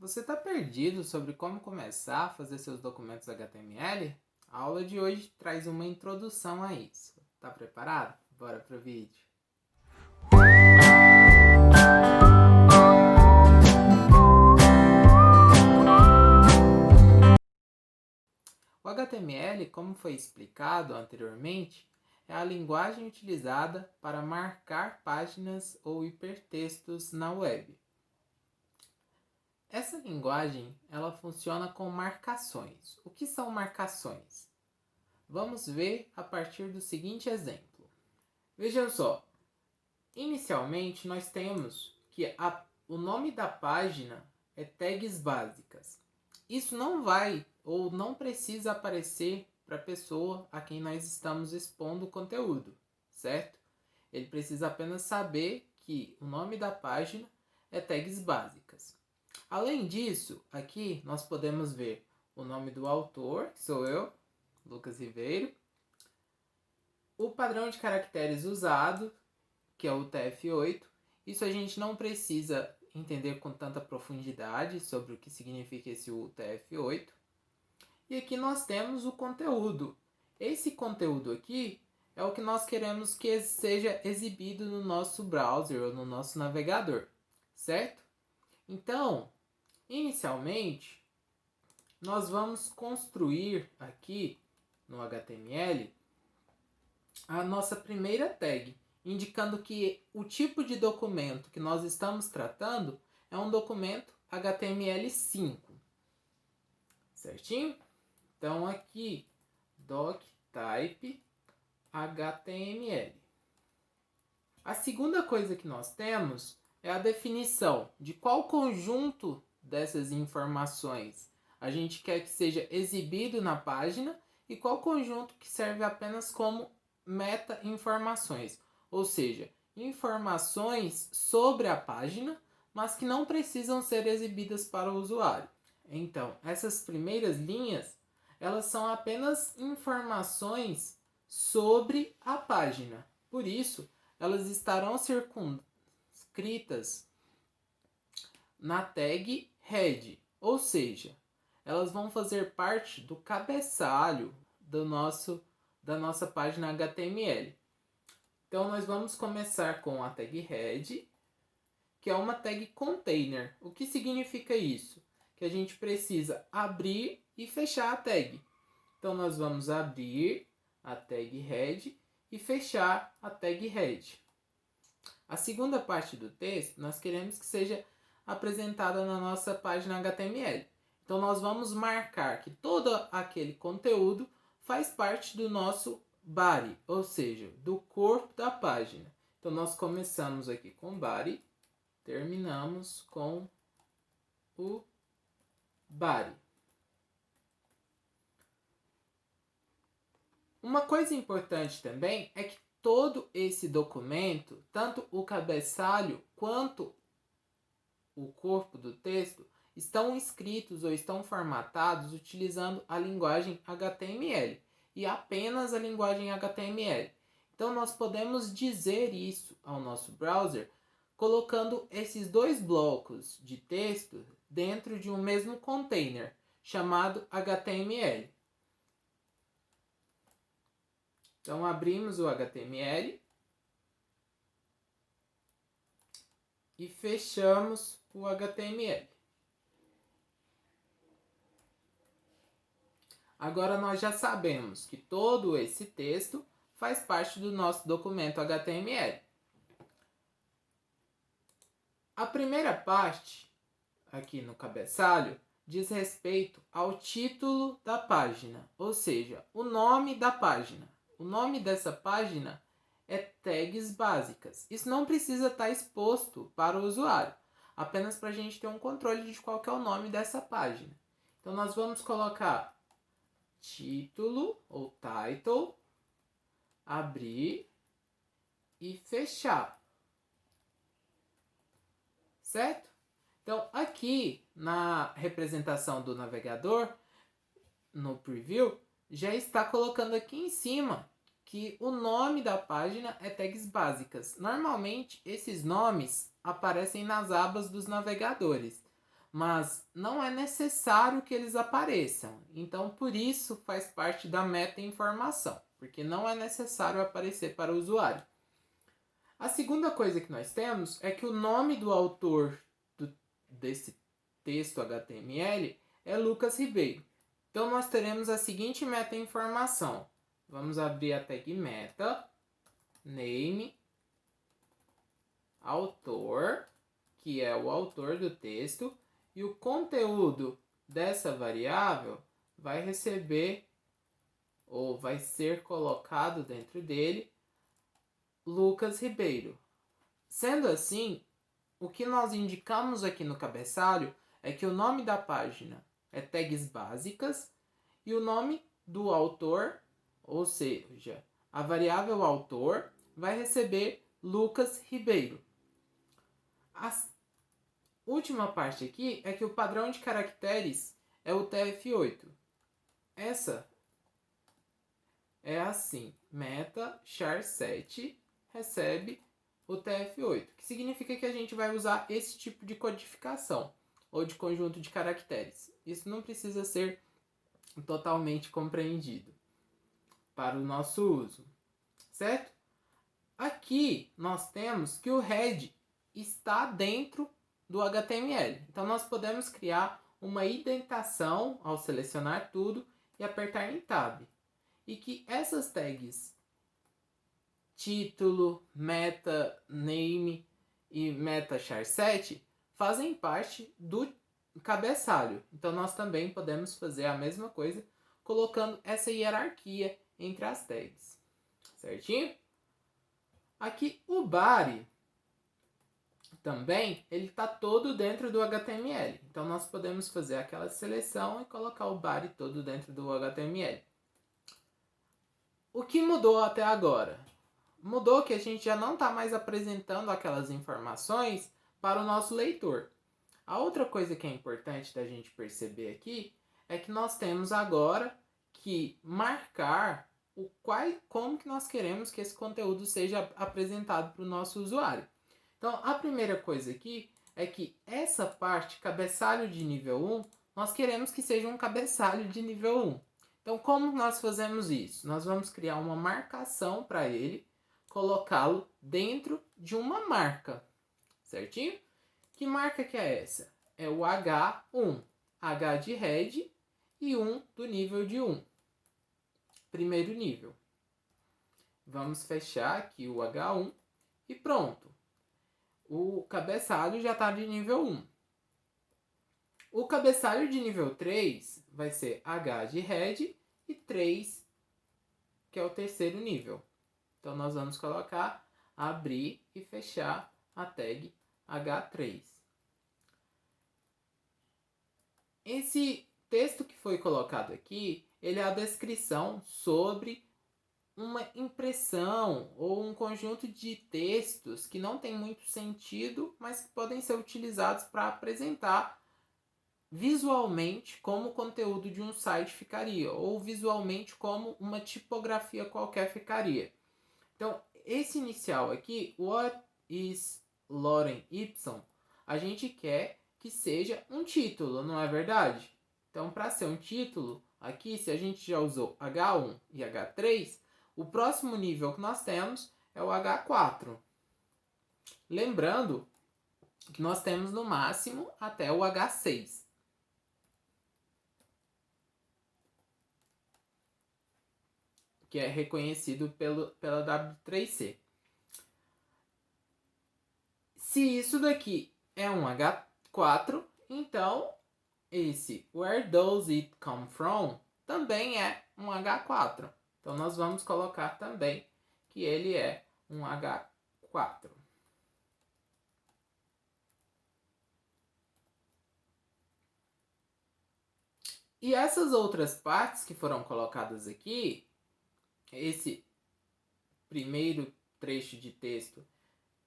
Você está perdido sobre como começar a fazer seus documentos HTML? A aula de hoje traz uma introdução a isso. Tá preparado? Bora pro vídeo. O HTML, como foi explicado anteriormente, é a linguagem utilizada para marcar páginas ou hipertextos na web. Essa linguagem, ela funciona com marcações. O que são marcações? Vamos ver a partir do seguinte exemplo. Vejam só, inicialmente nós temos que o nome da página é tags básicas. Isso não vai ou não precisa aparecer para a pessoa a quem nós estamos expondo o conteúdo, certo? Ele precisa apenas saber que o nome da página é tags básicas. Além disso, aqui nós podemos ver o nome do autor, que sou eu, Lucas Ribeiro, o padrão de caracteres usado, que é o TF8. Isso a gente não precisa entender com tanta profundidade sobre o que significa esse UTF-8. E aqui nós temos o conteúdo. Esse conteúdo aqui é o que nós queremos que seja exibido no nosso browser ou no nosso navegador, certo? Então, inicialmente, nós vamos construir aqui no HTML a nossa primeira tag, indicando que o tipo de documento que nós estamos tratando é um documento HTML5. Certinho? Então aqui, doctype HTML. A segunda coisa que nós temos é a definição de qual conjunto dessas informações a gente quer que seja exibido na página e qual conjunto que serve apenas como meta-informações, ou seja, informações sobre a página, mas que não precisam ser exibidas para o usuário. Então, essas primeiras linhas, elas são apenas informações sobre a página. Por isso, elas estarão circunscritas na tag head, ou seja, elas vão fazer parte do cabeçalho da nossa página HTML. Então nós vamos começar com a tag head, que é uma tag container. O que significa isso? Que a gente precisa abrir e fechar a tag. Então nós vamos abrir a tag head e fechar a tag head. A segunda parte do texto nós queremos que seja apresentada na nossa página HTML. Então nós vamos marcar que todo aquele conteúdo faz parte do nosso body, ou seja, do corpo da página. Então nós começamos aqui com body, terminamos com o body. Uma coisa importante também é que todo esse documento, tanto o cabeçalho quanto o corpo do texto, estão escritos ou estão formatados utilizando a linguagem HTML e apenas a linguagem HTML. Então nós podemos dizer isso ao nosso browser colocando esses dois blocos de texto dentro de um mesmo container chamado HTML. Então abrimos o HTML e fechamos o HTML. Agora nós já sabemos que todo esse texto faz parte do nosso documento HTML. A primeira parte, aqui no cabeçalho, diz respeito ao título da página, ou seja, o nome da página. O nome dessa página é tags básicas. Isso não precisa estar exposto para o usuário, apenas para a gente ter um controle de qual que é o nome dessa página. Então nós vamos colocar título ou title, abrir e fechar, certo? Então aqui na representação do navegador, no preview, já está colocando aqui em cima que o nome da página é tags básicas. Normalmente esses nomes aparecem nas abas dos navegadores, mas não é necessário que eles apareçam. Então, por isso faz parte da meta-informação, porque não é necessário aparecer para o usuário. A segunda coisa que nós temos é que o nome do autor desse texto HTML é Lucas Ribeiro. Então, nós teremos a seguinte meta-informação. Vamos abrir a tag meta, name, autor, que é o autor do texto, e o conteúdo dessa variável vai receber ou vai ser colocado dentro dele Lucas Ribeiro. Sendo assim, o que nós indicamos aqui no cabeçalho é que o nome da página é tags básicas e o nome do autor, ou seja, a variável autor, vai receber Lucas Ribeiro. A última parte aqui é que o padrão de caracteres é o TF8. Essa é assim, meta char7 recebe o TF8, que significa que a gente vai usar esse tipo de codificação ou de conjunto de caracteres. Isso não precisa ser totalmente compreendido para o nosso uso, certo? Aqui nós temos que o head está dentro do HTML. Então nós podemos criar uma indentação ao selecionar tudo e apertar em Tab. E que essas tags título, meta, name e meta char7 fazem parte do cabeçalho. Então nós também podemos fazer a mesma coisa colocando essa hierarquia entre as tags. Certinho? Aqui o body também, ele está todo dentro do HTML. Então nós podemos fazer aquela seleção e colocar o body todo dentro do HTML. O que mudou até agora? Mudou que a gente já não está mais apresentando aquelas informações para o nosso leitor. A outra coisa que é importante da gente perceber aqui é que nós temos agora que marcar como que nós queremos que esse conteúdo seja apresentado para o nosso usuário. Então, a primeira coisa aqui é que essa parte, cabeçalho de nível 1, nós queremos que seja um cabeçalho de nível 1. Então, como nós fazemos isso? Nós vamos criar uma marcação para ele, colocá-lo dentro de uma marca, certinho? Que marca que é essa? É o H1, H de head e 1 do nível de 1, primeiro nível. Vamos fechar aqui o H1 e pronto. O cabeçalho já está de nível 1. O cabeçalho de nível 3 vai ser H de head e 3, que é o terceiro nível. Então nós vamos colocar, abrir e fechar a tag H3. Esse texto que foi colocado aqui, ele é a descrição sobre uma impressão ou um conjunto de textos que não tem muito sentido, mas que podem ser utilizados para apresentar visualmente como o conteúdo de um site ficaria, ou visualmente como uma tipografia qualquer ficaria. Então, esse inicial aqui, what is Lorem Ipsum, a gente quer que seja um título, não é verdade? Então, para ser um título, aqui, se a gente já usou H1 e H3, o próximo nível que nós temos é o H4. Lembrando que nós temos no máximo até o H6. Que é reconhecido pela W3C. Se isso daqui é um H4, então esse Where Does It Come From também é um H4. Então nós vamos colocar também que ele é um H4. E essas outras partes que foram colocadas aqui, esse primeiro trecho de texto,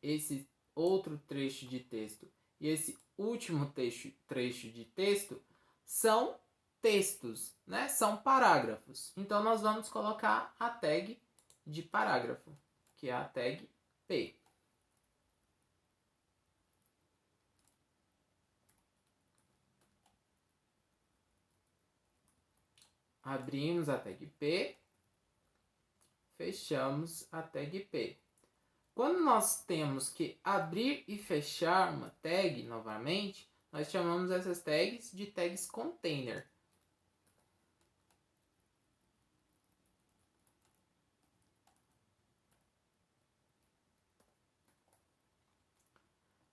esse outro trecho de texto e esse último trecho de texto são textos, né? São parágrafos. Então nós vamos colocar a tag de parágrafo, que é a tag P. Abrimos a tag P, fechamos a tag P. Quando nós temos que abrir e fechar uma tag novamente, nós chamamos essas tags de tags container.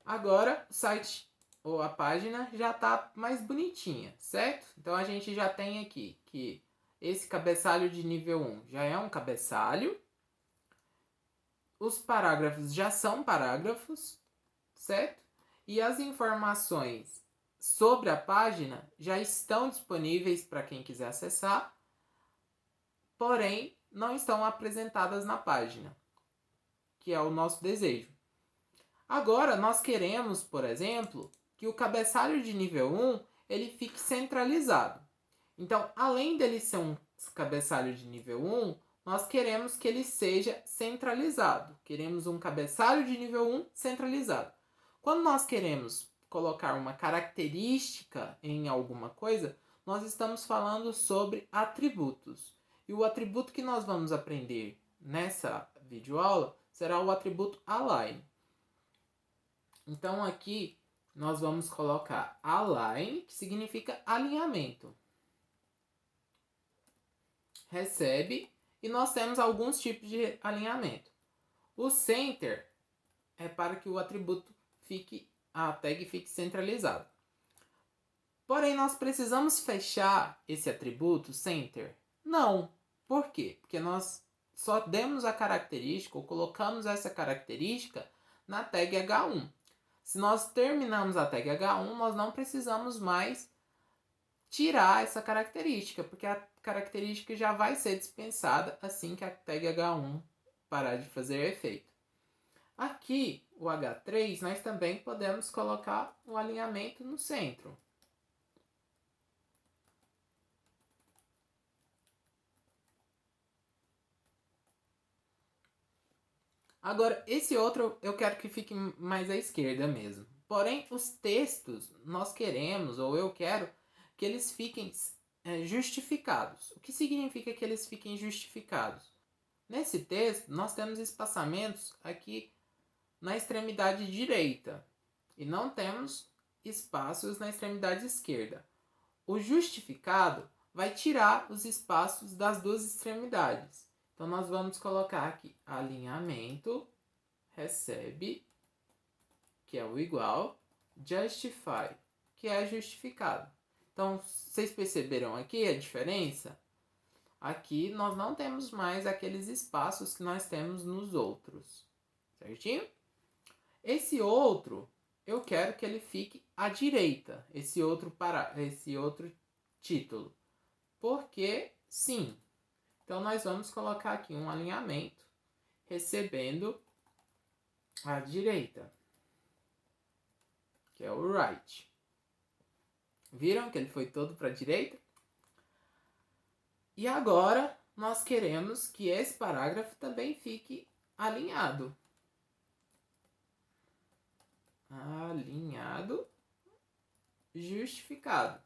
Agora o site ou a página já está mais bonitinha, certo? Então a gente já tem aqui que esse cabeçalho de nível 1 já é um cabeçalho. Os parágrafos já são parágrafos, certo? E as informações sobre a página já estão disponíveis para quem quiser acessar, porém não estão apresentadas na página, que é o nosso desejo. Agora nós queremos, por exemplo, que o cabeçalho de nível 1 ele fique centralizado. Então, além dele ser um cabeçalho de nível 1, nós queremos que ele seja centralizado. Queremos um cabeçalho de nível 1 centralizado. Quando nós queremos colocar uma característica em alguma coisa, nós estamos falando sobre atributos. E o atributo que nós vamos aprender nessa videoaula será o atributo align. Então aqui nós vamos colocar align, que significa alinhamento. Recebe, e nós temos alguns tipos de alinhamento. O center é para que o atributo a tag fique centralizada. Porém, nós precisamos fechar esse atributo center? Não. Por quê? Porque nós só demos a característica, ou colocamos essa característica na tag H1. Se nós terminamos a tag H1, nós não precisamos mais tirar essa característica, porque a característica já vai ser dispensada assim que a tag H1 parar de fazer efeito. Aqui, o H3, nós também podemos colocar um alinhamento no centro. Agora, esse outro eu quero que fique mais à esquerda mesmo. Porém, os textos nós queremos, ou eu quero, que eles fiquem justificados. O que significa que eles fiquem justificados? Nesse texto, nós temos espaçamentos aqui na extremidade direita e não temos espaços na extremidade esquerda. O justificado vai tirar os espaços das duas extremidades. Então, nós vamos colocar aqui alinhamento, recebe, que é o igual, justify, que é justificado. Então, vocês perceberam aqui a diferença? Aqui nós não temos mais aqueles espaços que nós temos nos outros, certinho? Esse outro, eu quero que ele fique à direita, esse outro título, porque sim. Então, nós vamos colocar aqui um alinhamento recebendo à direita, que é o right. Viram que ele foi todo para a direita? E agora, nós queremos que esse parágrafo também fique alinhado. Alinhado, justificado.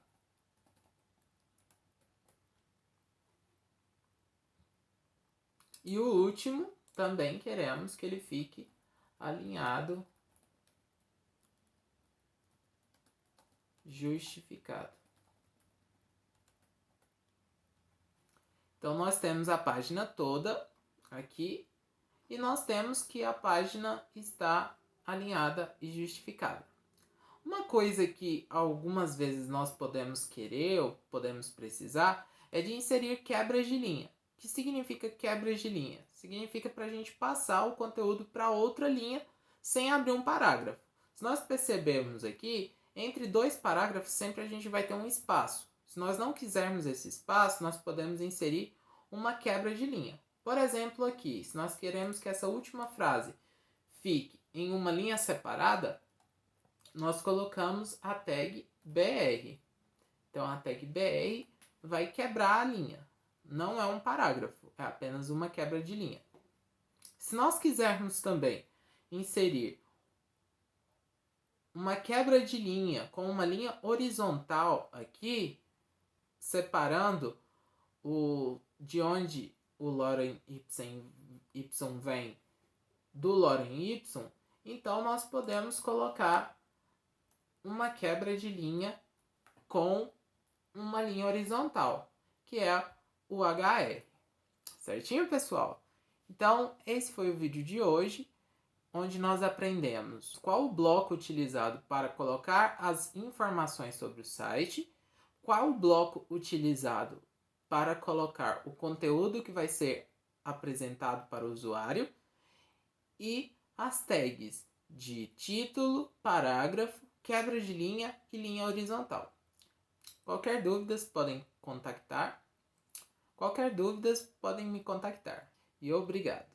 E o último, também queremos que ele fique alinhado, justificado. Então, nós temos a página toda aqui e nós temos que a página está alinhada e justificada. Uma coisa que algumas vezes nós podemos querer ou podemos precisar é de inserir quebras de linha. O que significa quebras de linha? Significa para a gente passar o conteúdo para outra linha sem abrir um parágrafo. Se nós percebermos aqui, entre dois parágrafos sempre a gente vai ter um espaço. Se nós não quisermos esse espaço, nós podemos inserir uma quebra de linha. Por exemplo, aqui, se nós queremos que essa última frase fique em uma linha separada, nós colocamos a tag BR. Então, a tag BR vai quebrar a linha. Não é um parágrafo, é apenas uma quebra de linha. Se nós quisermos também inserir uma quebra de linha com uma linha horizontal aqui, separando de onde o lorem y vem do lorem y, então nós podemos colocar uma quebra de linha com uma linha horizontal, que é o HR. Certinho, pessoal? Então, esse foi o vídeo de hoje, onde nós aprendemos qual o bloco utilizado para colocar as informações sobre o site, qual o bloco utilizado para colocar o conteúdo que vai ser apresentado para o usuário e as tags de título, parágrafo, quebra de linha e linha horizontal. Qualquer dúvidas podem me contactar. E obrigado.